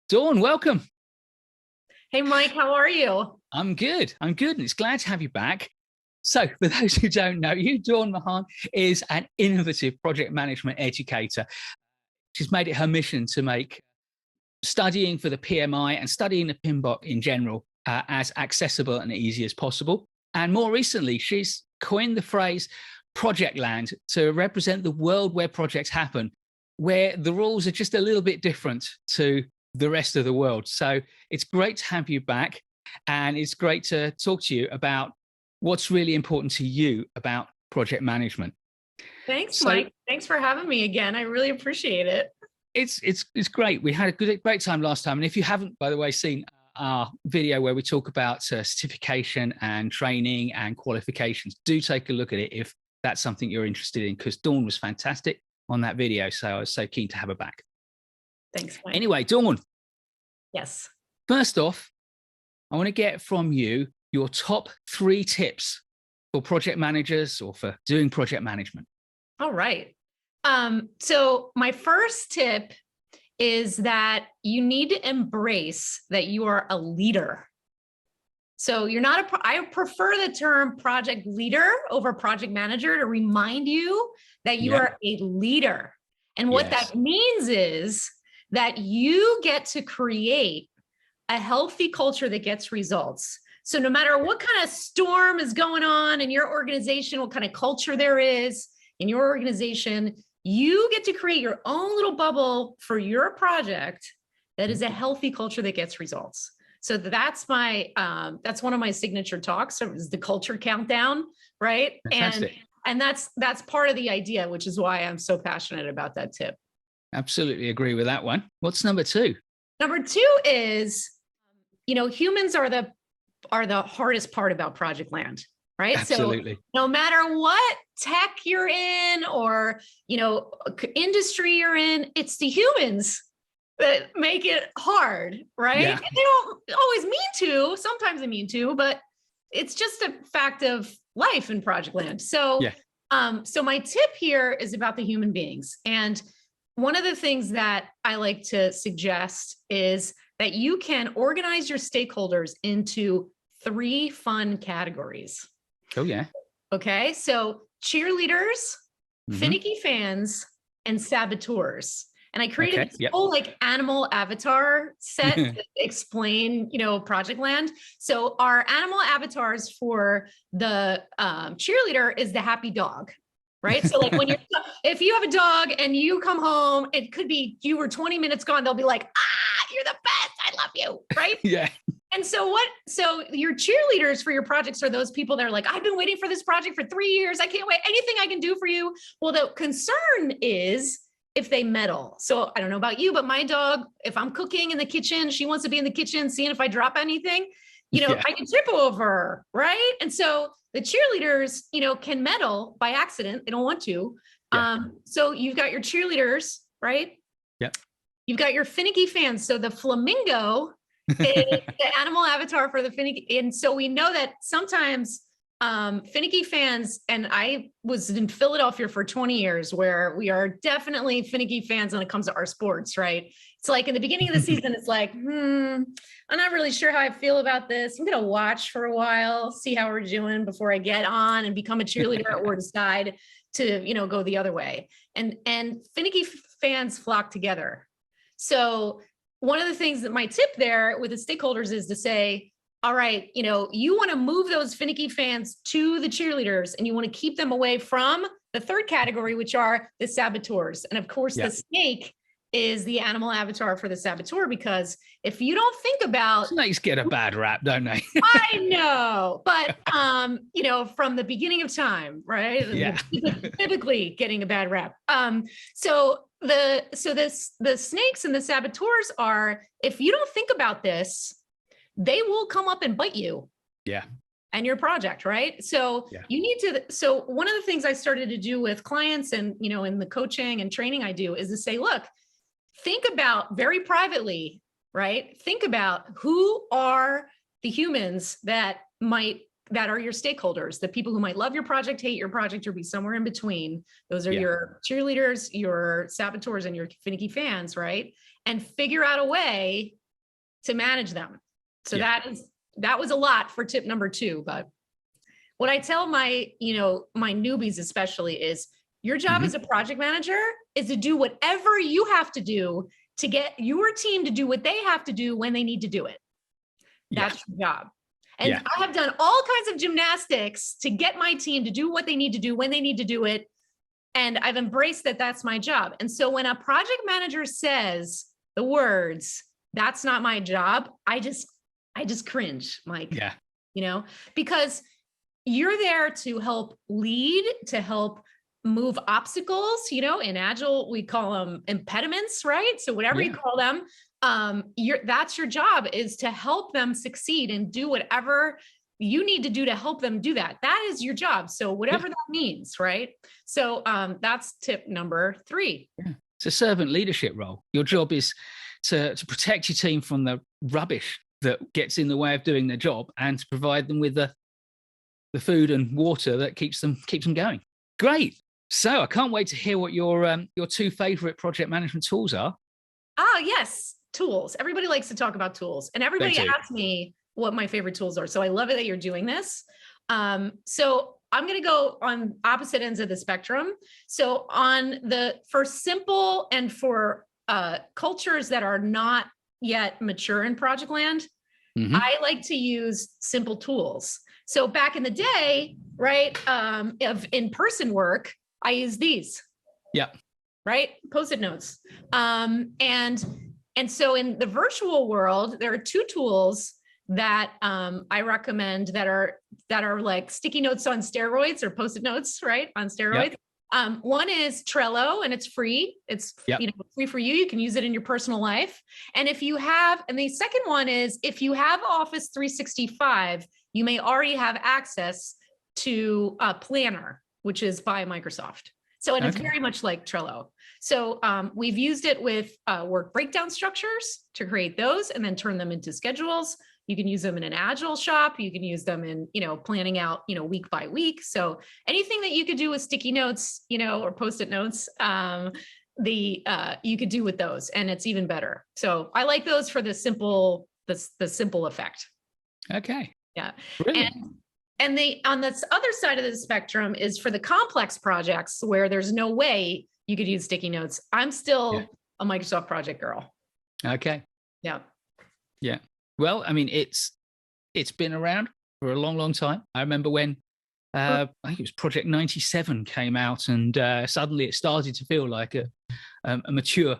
Dawn, welcome. Hey, Mike, how are you? I'm good. I'm good. And it's glad to have you back. So, for those who don't know you, Dawn Mahan is an innovative project management educator. She's made it her mission to make studying for the PMI and studying the PMBOK in general as accessible and easy as possible. And more recently, she's coined the phrase Projectland to represent the world where projects happen, where the rules are just a little bit different to the rest of the world. So it's great to have you back. And it's great to talk to you about what's really important to you about project management. Thanks, Mike. Thanks for having me again. I really appreciate it. It's great. We had a great time last time. And if you haven't, by the way, seen our video where we talk about certification and training and qualifications, do take a look at it if that's something you're interested in, because Dawn was fantastic on that video. So I was so keen to have her back. Thanks, Mike. Anyway, Dawn. Yes. First off, I want to get from you your top 3 tips for project managers or for doing project management. All right. So my first tip is that you need to embrace that you are a leader. So you're not I prefer the term project leader over project manager to remind you that you are a leader. And what that means is that you get to create a healthy culture that gets results. So no matter what kind of storm is going on in your organization, what kind of culture there is in your organization, you get to create your own little bubble for your project that is a healthy culture that gets results. So that's that's one of my signature talks. So it's the culture countdown, right? Fantastic. And that's part of the idea, which is why I'm so passionate about that tip. Absolutely agree with that one. What's number 2? Number 2 is, humans are the hardest part about Projectland, right? Absolutely. So no matter what tech you're in or, industry you're in, it's the humans that make it hard, right? Yeah. And they don't always mean to, sometimes they mean to, but it's just a fact of life in Projectland. So, so my tip here is about the human beings. And one of the things that I like to suggest is that you can organize your stakeholders into 3 fun categories. Oh, yeah. Okay. So cheerleaders, Finicky fans, and saboteurs. And I created this whole animal avatar set to explain, Projectland. So our animal avatars for the cheerleader is the happy dog. Right. So like if you have a dog and you come home, it could be you were 20 minutes gone. They'll be like, you're the best. I love you. Right. Yeah. And so your cheerleaders for your projects are those people that are like, I've been waiting for this project for 3 years. I can't wait. Anything I can do for you. Well, the concern is if they meddle. So I don't know about you, but my dog, if I'm cooking in the kitchen, she wants to be in the kitchen, seeing if I drop anything, I can trip over her. Right. And so the cheerleaders, can meddle by accident. They don't want to. So you've got your cheerleaders, right? Yep. You've got your Finicky fans. So the flamingo is the animal avatar for the Finicky. And so we know that sometimes Finicky fans, and I was in Philadelphia for 20 years, where we are definitely Finicky fans when it comes to our sports, right? It's like in the beginning of the season, it's like, I'm not really sure how I feel about this. I'm going to watch for a while, see how we're doing before I get on and become a cheerleader or decide to, go the other way. And Finicky fans flock together. So one of the things that my tip there with the stakeholders is to say, all right, you want to move those Finicky fans to the cheerleaders and you want to keep them away from the 3rd category, which are the saboteurs. And of course, the snake is the animal avatar for the saboteur, because if you don't think about— Snakes get a bad rap, don't they? I know, but from the beginning of time, right? Yeah. Typically getting a bad rap. So the snakes and the saboteurs are, if you don't think about this, they will come up and bite you. Yeah. And your project, right? So you need to, so one of the things I started to do with clients and, in the coaching and training I do is to say, look, think about very privately, right? Think about who are the humans that are your stakeholders, the people who might love your project, hate your project, or be somewhere in between. Those are your cheerleaders, your saboteurs, and your Finicky fans, right? and figure out a way to manage them. So that was a lot for tip number 2. But what I tell my newbies especially is your job as a project manager is to do whatever you have to do to get your team to do what they have to do when they need to do it. That's your job. And I have done all kinds of gymnastics to get my team to do what they need to do when they need to do it. And I've embraced that that's my job. And so when a project manager says the words, "That's not my job," I just cringe, Mike. Because you're there to help lead, to help move obstacles. In Agile, we call them impediments, right? So whatever you call them, that's your job, is to help them succeed and do whatever you need to do to help them do that. That is your job. So whatever that means, right? So that's tip number 3. It's a servant leadership role. Your job is to protect your team from the rubbish that gets in the way of doing their job, and to provide them with the food and water that keeps them going. Great. So I can't wait to hear what your 2 favorite project management tools are. Yes, tools. Everybody likes to talk about tools, and everybody asks me what my favorite tools are. So I love it that you're doing this. So I'm going to go on opposite ends of the spectrum. So for simple and for cultures that are not yet mature in Projectland, I like to use simple tools. So back in the day, right, of in-person work, I use these. Right? Post-it notes. And so in the virtual world, there are 2 tools that I recommend that are like sticky notes on steroids, or Post-it notes, right, on steroids. One is Trello, and it's free. It's free for you. You can use it in your personal life. And the second one is, if you have Office 365, you may already have access to Planner, which is by Microsoft. So, and it's very much like Trello. So we've used it with work breakdown structures to create those and then turn them into schedules. You can use them in an Agile shop. You can use them in, planning out, week by week. So anything that you could do with sticky notes, or Post-it notes, you could do with those, and it's even better. So I like those for the simple effect. Okay. Yeah. Brilliant. And on this other side of the spectrum is for the complex projects where there's no way you could use sticky notes. I'm still a Microsoft project girl. Okay. Yeah. Yeah. Well, I mean, it's been around for a long, long time. I remember when I think it was Project 97 came out, and suddenly it started to feel like a mature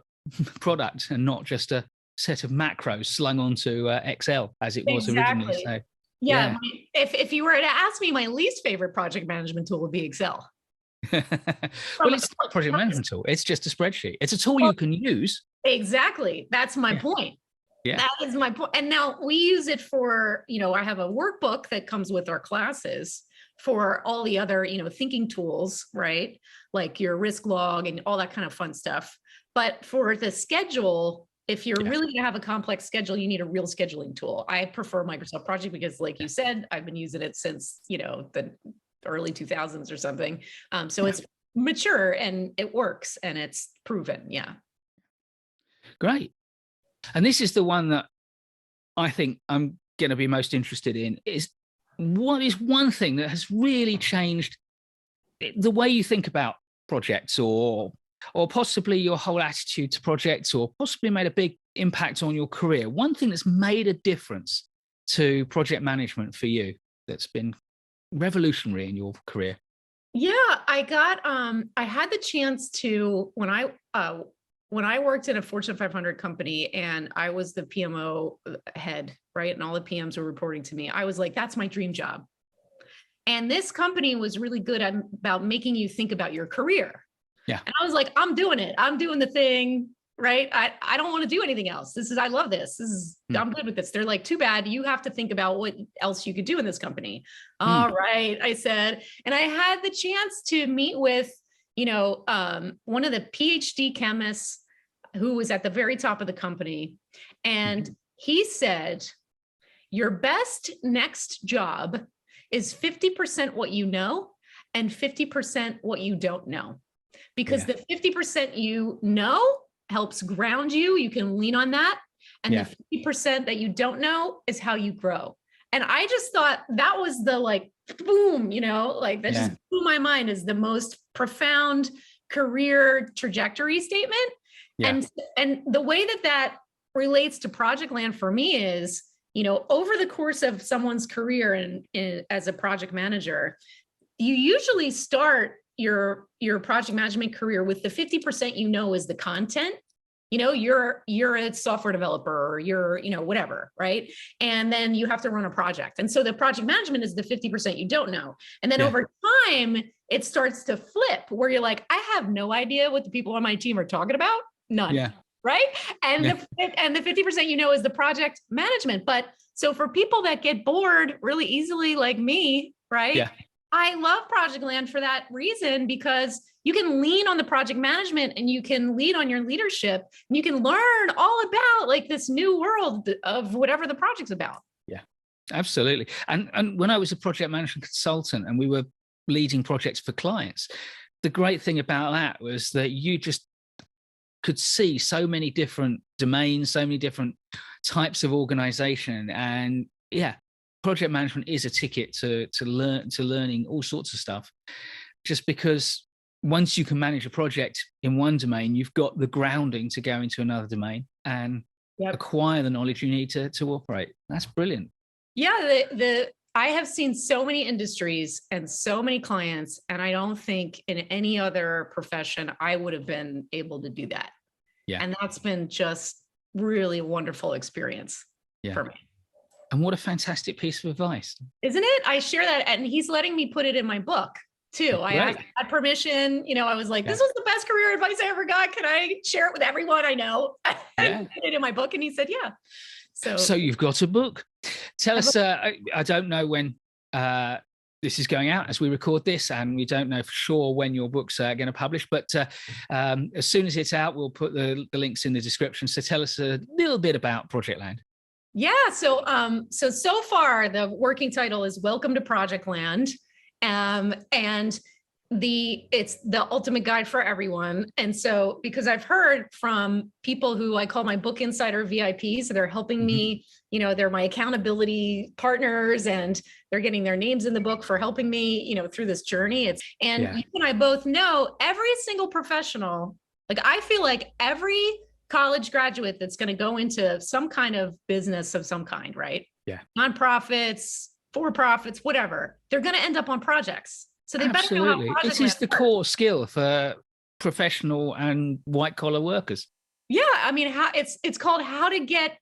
product, and not just a set of macros slung onto Excel as it was originally. So, yeah. If you were to ask me, my least favorite project management tool would be Excel. Well, it's not a project management tool. It's just a spreadsheet. It's a tool you can use. Exactly. That's my point. Yeah. That is my point. And now we use it for, I have a workbook that comes with our classes for all the other, thinking tools, right? Like your risk log and all that kind of fun stuff. But for the schedule, if you're really going to have a complex schedule, you need a real scheduling tool. I prefer Microsoft Project because, like you said, I've been using it since, the early 2000s or something. So it's mature and it works and it's proven. Yeah. Great. And this is the one that I think I'm going to be most interested in, is what is one thing that has really changed the way you think about projects, or possibly your whole attitude to projects, or possibly made a big impact on your career. One thing that's made a difference to project management for you that's been revolutionary in your career. Yeah, I had the chance to, when I worked in a Fortune 500 company and I was the PMO head, right? And all the PMs were reporting to me. I was like, that's my dream job. And this company was really good about making you think about your career. Yeah. And I was like, I'm doing it. I'm doing the thing, right? I don't want to do anything else. I love this. I'm good with this. They're like, too bad. You have to think about what else you could do in this company. All right, I said. And I had the chance to meet with, one of the PhD chemists who was at the very top of the company. And he said, your best next job is 50% what you know and 50% what you don't know. Because the 50% you know helps ground you. You can lean on that. And the 50% that you don't know is how you grow. And I just thought that was the like, boom, you know, like that just blew my mind, is the most profound career trajectory statement. And the way that that relates to Projectland for me is, you know, over the course of someone's career and as a project manager, you usually start your project management career with the 50% you know is the content. You know, you're a software developer, or you're, you know, whatever, right? And then you have to run a project. And so the project management is the 50% you don't know. And then over time, it starts to flip where you're like, I have no idea what the people on my team are talking about. None. Right. And the 50% you know is the project management. But so for people that get bored really easily, like me, right? I love Projectland for that reason, because you can lean on the project management and you can lead on your leadership, and you can learn all about like this new world of whatever the project's about. Yeah, absolutely. And when I was a project management consultant and we were leading projects for clients, the great thing about that was that you just could see so many different domains, so many different types of organization. And project management is a ticket to learning all sorts of stuff, just because once you can manage a project in one domain, you've got the grounding to go into another domain and acquire the knowledge you need to operate. That's brilliant. Yeah, I have seen so many industries and so many clients, and I don't think in any other profession I would have been able to do that. And that's been just really a wonderful experience for me. And what a fantastic piece of advice. Isn't it? I share that, and he's letting me put it in my book too. I had permission, you know, I was like, this was the best career advice I ever got. Can I share it with everyone I know? I put it in my book, and he said, So you've got a book. Tell us, I don't know when this is going out as we record this, and we don't know for sure when your book's going to publish, but as soon as it's out, we'll put the links in the description. So tell us a little bit about Projectland. Yeah. So far the working title is Welcome to Projectland. And it's the ultimate guide for everyone. And so, because I've heard from people who I call my book insider VIPs, so they're helping me, you know, they're my accountability partners, and they're getting their names in the book for helping me, you know, through this journey. You and I both know every single professional, like I feel like every college graduate that's going to go into some kind of business of some kind, right? Nonprofits, for-profits, whatever, they're going to end up on projects. So they better know how project it is the core skill for professional and white-collar workers. Yeah, I mean, it's called how to get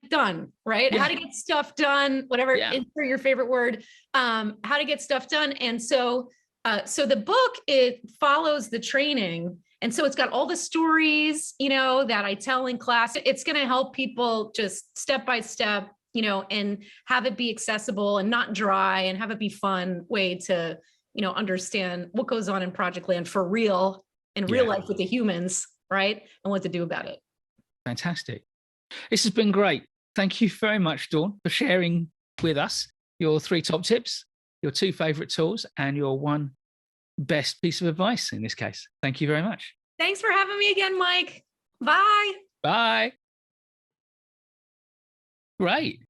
done, right? How to get stuff done, whatever, insert your favorite word, how to get stuff done. And so the book, it follows the training. And so it's got all the stories, you know, that I tell in class. It's going to help people just step by step, you know, and have it be accessible and not dry, and have it be fun way to, you know, understand what goes on in Projectland for real, in real life with the humans, right? And what to do about it. Fantastic. This has been great. Thank you very much, Dawn, for sharing with us your 3 top tips, your 2 favorite tools, and your 1 best piece of advice in this case. Thank you very much. Thanks for having me again, Mike. Bye. Bye. Great.